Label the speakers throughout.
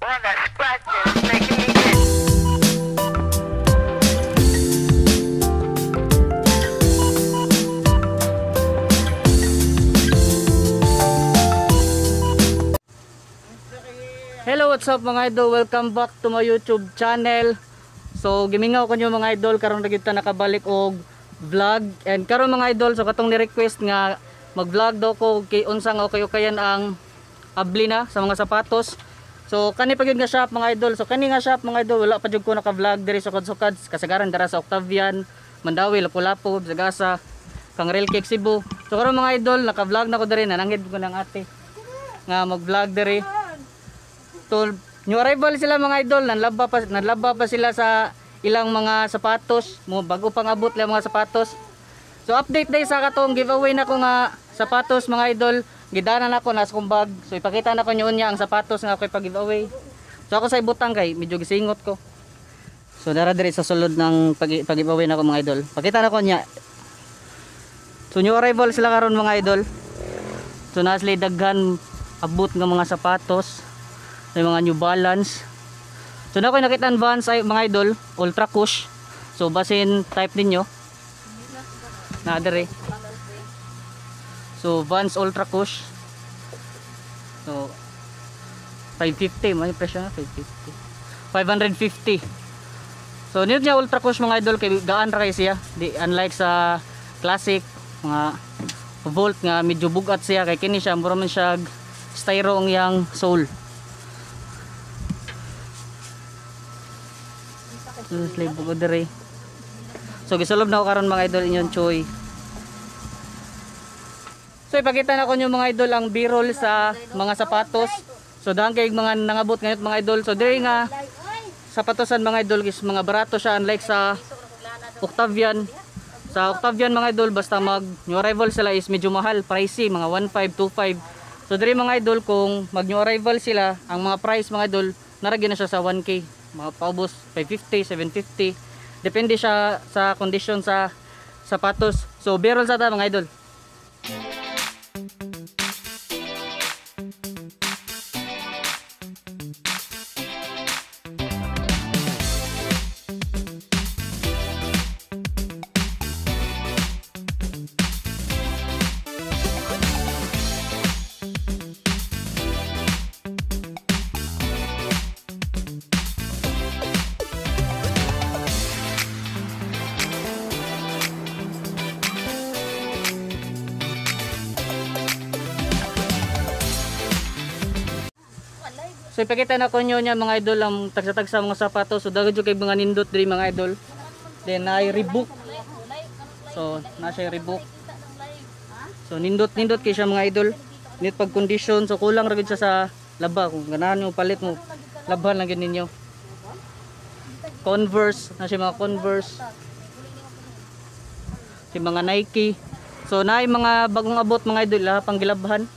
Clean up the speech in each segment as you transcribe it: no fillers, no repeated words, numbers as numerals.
Speaker 1: one that scratches, making me itch.
Speaker 2: Hello, what's up mga idol? Welcome back to my YouTube channel. So, gimingaw ko nyo mga idol, karon na kita nakabalik og vlog. And karon mga idol, so katong ni-request nga mag-vlog daw ko kay unsang o kayo kayan ang abli na sa mga sapatos. So, kani pa gyud nga shop mga idol. So, kani nga shop mga idol, wala pa jud ko naka-vlog diri sa sukad-sukad, kasagaran dara sa Octavian, Mandawi, Lapu-Lapu, Sagasa, Kangrel Cake, Cebu. So, karon mga idol, naka-vlog na ko diri, nananghid ko ng ate nga mag-vlog diri. So, new arrival sila mga idol, nanlaba pa sila sa ilang mga sapatos, mo bago pang abot lang mga sapatos. So, update day sa katong giveaway na ko nga sapatos mga idol. Gidanan ako nas kong bag. So, ipakita na ko nyo niya ang sapatos nga ako ipag-giveaway. So, ako sa ibutang kay medyo gisingot ko. So, dara diri sa sulod ng pag-giveaway na ko mga idol. Pakita na ko niya. So, new arrival sila karon mga idol. So, naslay daghan abot nga mga sapatos. May mga New Balance. So na ko nakita ang Vans ay mga idol, Ultra Cush. So basin type ninyo. Na dire. So Vans Ultra Cush. So 550 may presyo na 550. So nito niya Ultra Cush mga idol kay gaan ra kay siya. Di unlike sa classic mga Volt nga medyo bugat siya kay kini siya mura man siya styro ang yang sole. So gisolob na ko karon mga idol inyon choy. So ipakita na ko nyo mga idol ang B-roll sa mga sapatos. So dahang kay mga nangabot ngayon mga idol. So diri nga sapatosan mga idol is mga barato siya unlike sa Octavian. Sa Octavian mga idol basta mag new arrival sila is medyo mahal, pricey, mga 1525. So diri mga idol kung mag new arrival sila, ang mga price mga idol naragyan na siya sa 1K. Mga paubos 550, 750 depende siya sa condition sa sapatos. So B-roll sa ta mga idol. So ipakita na ko nyo niya mga idol ang tagsatag sa mga sapatos. So dagod yung kay mga nindot diri mga idol. Then ay Reebok. So nasa Reebok. So nindot kay siya mga idol. Nit pag condition so kulang ra gid siya sa laba kung ganahan mo palit mo. Laban lang gid ninyo. Converse, nasa mga Converse. Si mga Nike. So naay mga bagong abot mga idol ha pang gilabhan.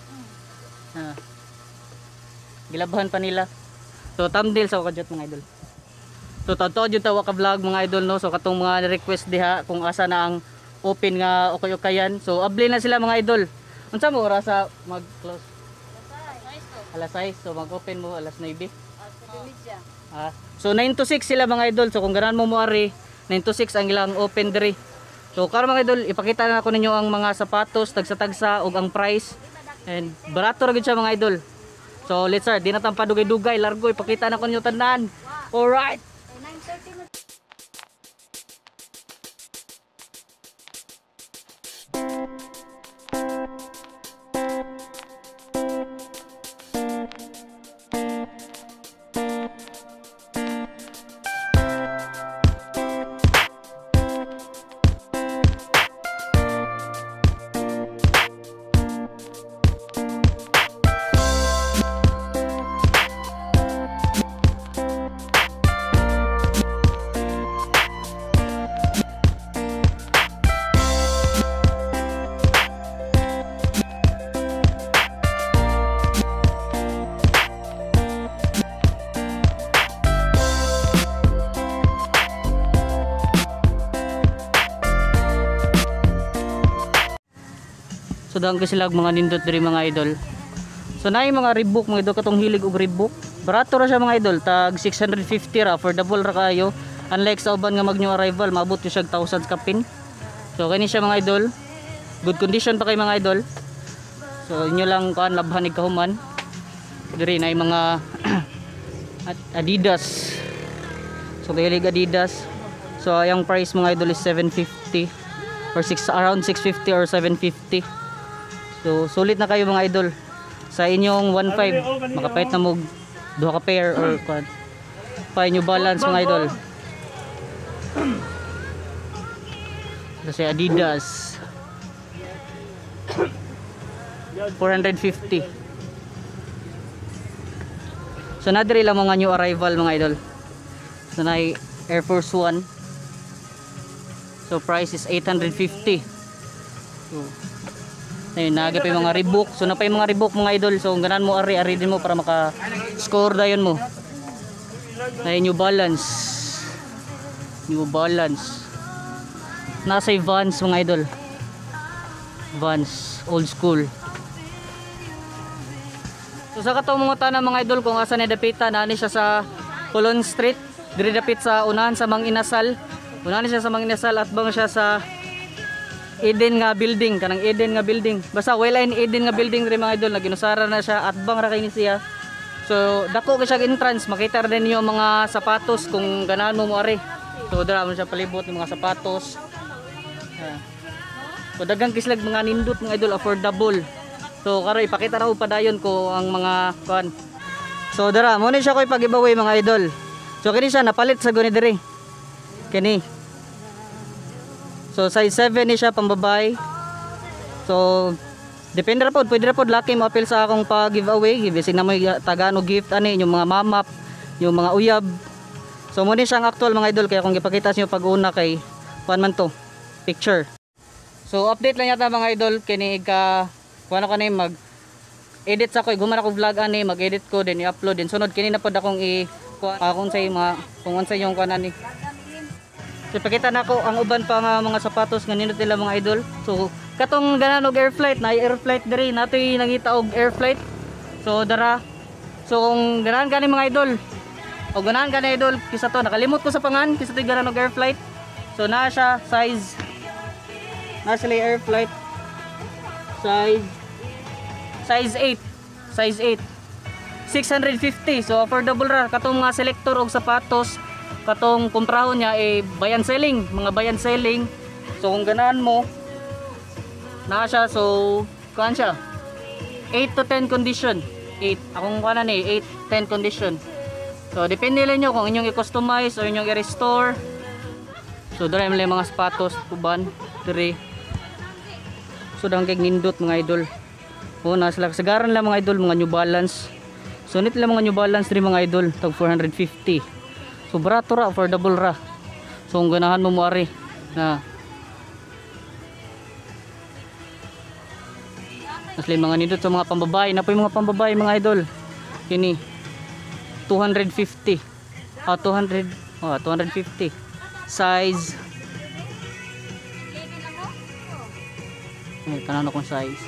Speaker 2: Gilabahan pa nila. So thumbnail sa kadjot mga idol. So totoo jud tawa ka vlog mga idol no. So katong mga request diha kung asa na ang open nga okay-okayan. So abli na sila mga idol. Unsa mo oras sa mag-close? Alas 6. So mag-open mo alas 9. So 9 to 6 sila mga idol. So kung ganahan mo moari 9 to 6 ang ilang open diri. So karon mga idol ipakita na ko ninyo ang mga sapatos tagsa-tagsa ug ang price. And barato ra gid siya mga idol. So let's start, di na tang padugay-dugay, largo, ipakita na ko ninyo tanan. Alright. So daan ko sila mga nindot diri mga idol. So na yung mga Reebok mga idol, katong hilig og Reebok. Barato ra siya mga idol, tag 650 ra, affordable ra kayo. Unlike sa uban nga mag new arrival, maabot yo siya thousands kapin. So kani siya mga idol. Good condition pa kay mga idol. So inyo lang kuan labhan ig kahuman. Diri na yung mga Adidas. So hilig Adidas. So yung price mga idol is 750 or around 650 or 750. So sulit na kayo mga idol. Sa inyong 1.5 makapait na mo duha ka pair or quad pa New Balance mga idol. Kasi Adidas 450. So nadiri lang mga new arrival mga idol. So na Air Force 1. So price is 850. So ayun, nagay pa yung mga Reebok. So na pa yung mga Reebok mga idol. So ganan mo ari din mo para maka-score dayon mo. Na New Balance. New Balance. Nasa Vans mga idol. Vans old school. So sa katong mga tanan mga idol kung asa ni dapitan ani siya sa Colon Street, diri dapit sa unahan sa Mang Inasal. Unahan siya sa Mang Inasal at bang siya sa Eden nga building, kanang Eden nga building. Basta Wellline Eden nga building diri mga idol, naginusara na siya at bang ra kay ni siya. So dako kay siya entrance, makita rin niyo mga sapatos kung ganahan mo ari. So dira man siya palibot ng mga sapatos. So daghang kislag mga nindot mga idol, affordable. So karon ipakita ra ko padayon ko ang mga kuan. So dara mo ni siya koy pag-giveaway mga idol. So kini siya napalit sa guni diri. Kini. So size 7 ni siya pambabae. So depende ra pod, pwede ra pod laki mo appeal sa akong pag-giveaway. Bisig na mo tagano gift ani yung mga mamap, yung mga uyab. So mo ni siya ang actual mga idol kaya kung gipakita sa inyo pag una kay kuan man to, picture. So update lang yata mga idol kini ka kuno ka ni mag edit sa ko, guman ako vlog ani, mag-edit ko then i-upload din sunod kini na pod akong akong sa mga kung unsa yung kuan ani. So pakita na ko ang uban pa nga mga sapatos nga nindot nila mga idol. So katong ganan og air flight, na air flight diri natoy nangita og air flight. So dara. So kung ganan kani mga idol. O ganan kani idol kisa to nakalimot ko sa pangan kisa to ganan og air flight. So naa siya size. Na sila air flight. Size 8. Size 8. 650. So affordable ra katong mga selector og sapatos. Katong kumprahon niya bayan selling, mga bayan selling. So kung ganahan mo na siya, so kuan siya 8 to 10 condition. 8 akong kuan ni 8 10 condition. So depende lang nyo kung inyong i-customize o inyong i-restore. So dara may mga sapatos kuban diri. So dang kay nindot mga idol. O na sila kasagaran lang mga idol, mga New Balance. So nit lang mga New Balance diri mga idol, tag 450. So barato ra, affordable ra. So kung ganahan mo ari na asli mga nindot sa mga pambabae, na po yung mga pambabae mga idol. Kini 250. 250. Size. Tanong kung size.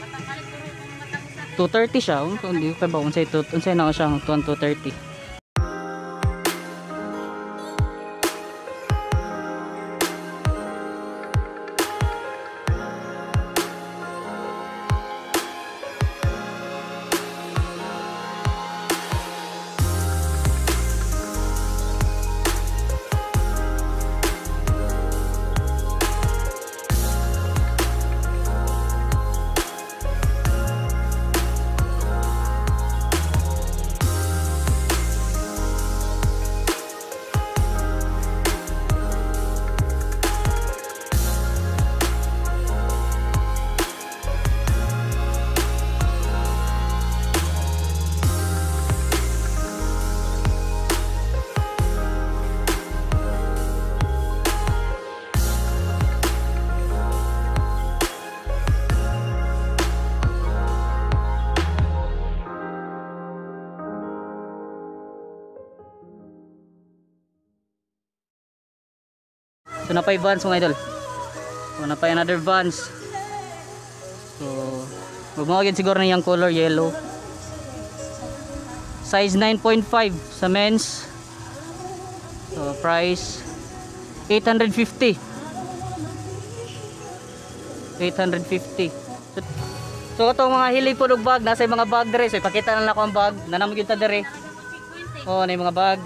Speaker 2: 230 siya. Hindi ko ba unsay na siya 230. So napay Vans mga idol. So napay another Vans. So magmawagin siguro na yung color yellow. size 9.5 sa men's. So price 850. 850. So itong mga hilig po ng bag, nasa yung mga bag dire. So ipakita na lang ako ang bag, nanamog yung ta dire. Oh, na yung mga bag.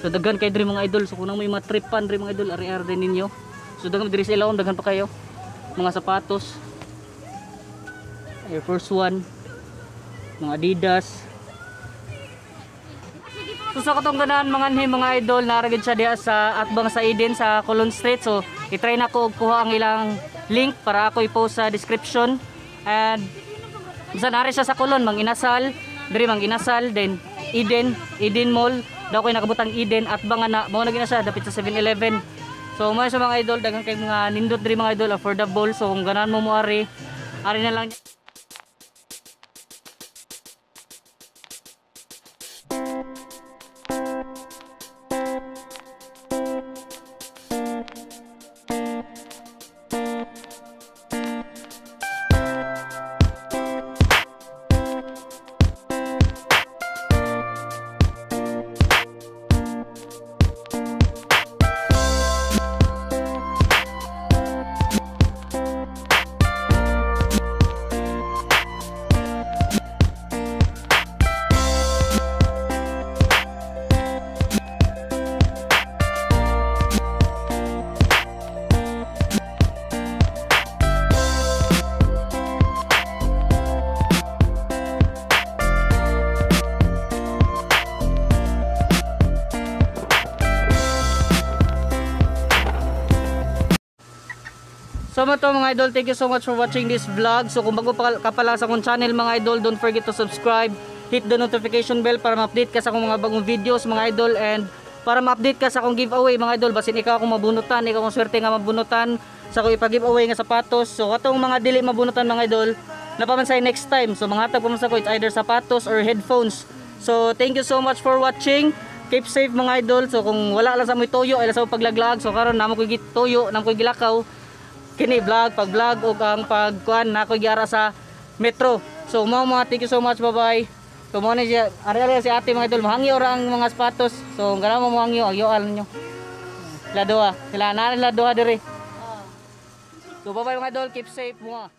Speaker 2: So daghan kay dire mga idol. So kung nang may mga tripan dire mga idol, ari-ari din ninyo. So daghan dire sa ilawom, daghan pa kayo. Mga sapatos. Air Force One, mga Adidas. So sa katong ganaan mga idol, naragid siya diha sa Atbang sa Eden sa Colon Street. So i-try na ko kuha ang ilang link para ako i-post sa description. And sa nari siya sa Colon, Manginasal, diri Manginasal, then Eden Mall. Daw koy nakabutang Eden Atbang na mao na gina siya dapit sa 7-Eleven. So mo sa mga idol, daghang kay mga nindot diri mga idol, affordable. So kung ganan mo ari na lang. So mo to mga idol, thank you so much for watching this vlog. So kung bago ka pa lang sa akong channel mga idol, don't forget to subscribe, hit the notification bell para ma-update ka sa akong mga bagong videos mga idol, and para ma-update ka sa akong giveaway mga idol. Basin ikaw akong mabunutan, ikaw akong swerte nga mabunutan sa akong ipag-giveaway nga sapatos. So katong mga dili mabunutan mga idol, napamansay next time. So mga hatag pumunta ko, it's either sapatos or headphones. So thank you so much for watching. Keep safe mga idol. So kung wala lang sa mo tuyo ay sa paglaglag, so karon namo ko gituyo, namo ko gilakaw kini vlog, pag-vlog o ang pagkuan na ko gyara sa metro. So mga thank you so much, bye-bye. So mo ni siya, ari si ate mga idol, mahangyo ra ang mga sapatos. So ngana mo mahangyo, agyoal ninyo. Sila doha, sila na sila doha dire. So bye-bye mga idol, keep safe mo.